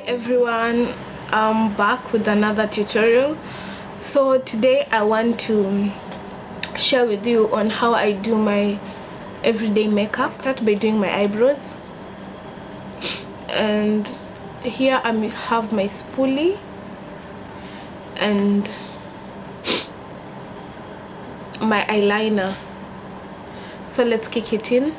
Everyone, I'm back with another tutorial. So today I want to share with you on how I do my everyday makeup. Start by doing my eyebrows, and here I have my spoolie and my eyeliner. So let's kick it in.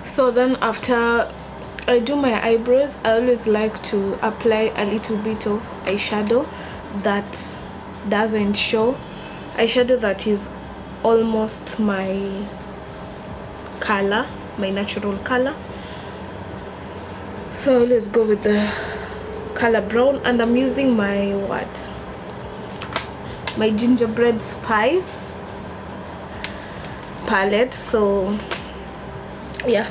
So then after I do my eyebrows, I always like to apply a little bit of eyeshadow that doesn't show, eyeshadow that is almost my color, my natural color. So I always go with the color brown, and I'm using my my gingerbread spice palette. So yeah.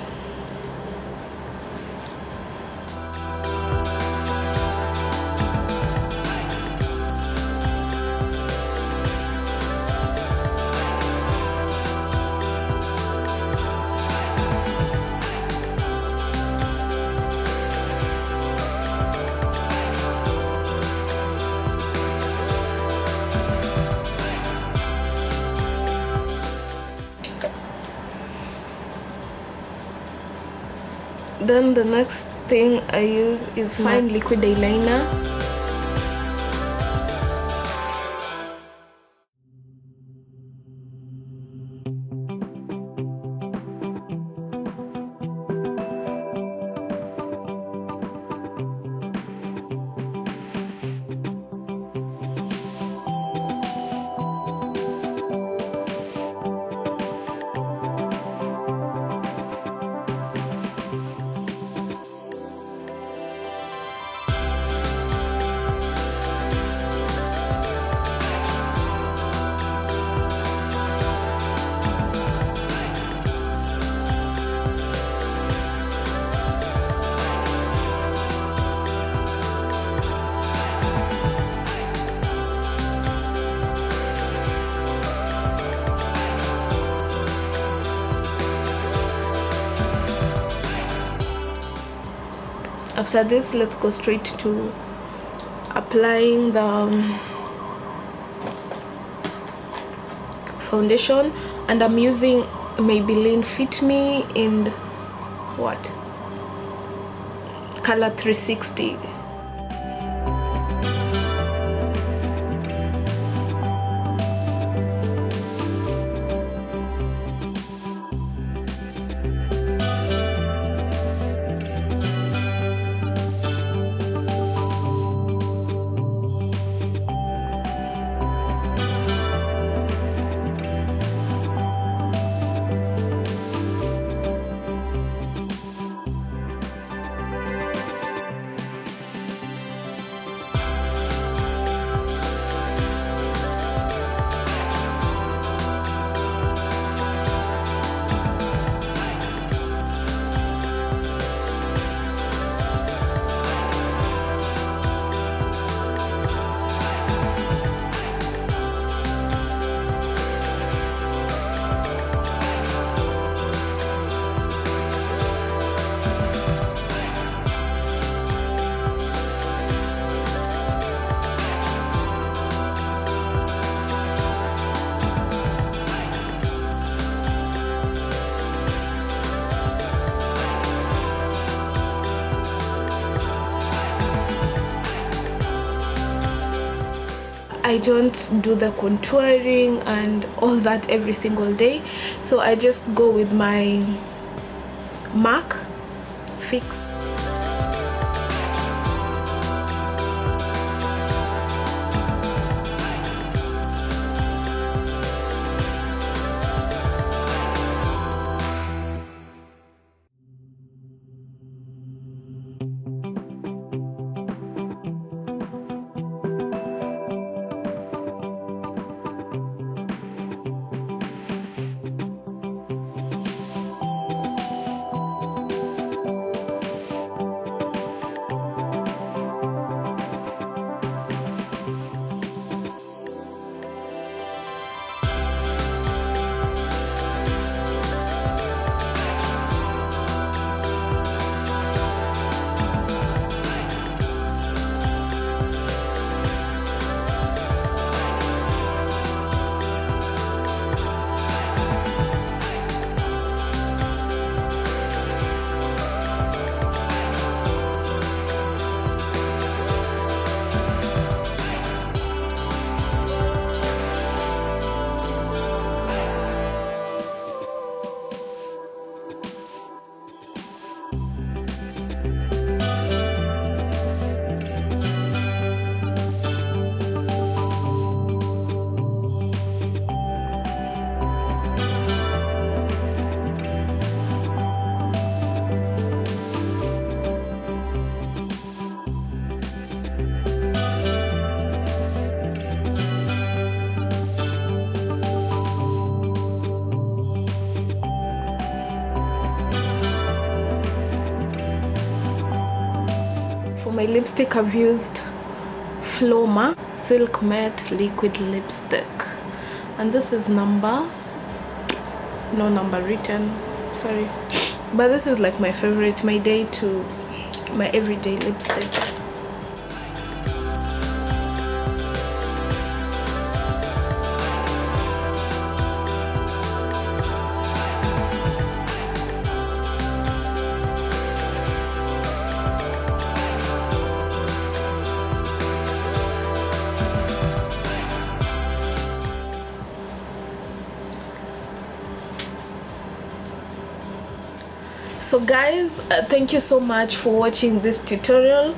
Then the next thing I use is fine liquid eyeliner. After this, let's go straight to applying the foundation, and I'm using Maybelline Fit Me in color 360. I don't do the contouring and all that every single day, so I just go with my MAC fix. For my lipstick, I've used Floma Silk Matte Liquid Lipstick, and this is no number written, sorry, but this is like my favorite, my everyday lipstick. So guys, thank you so much for watching this tutorial.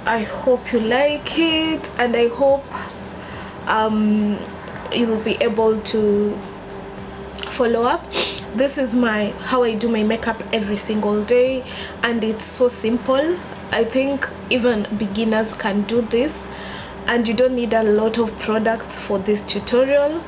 I hope you like it, and I hope you'll be able to follow up. This is how I do my makeup every single day, and it's so simple. I think even beginners can do this, and you don't need a lot of products for this tutorial.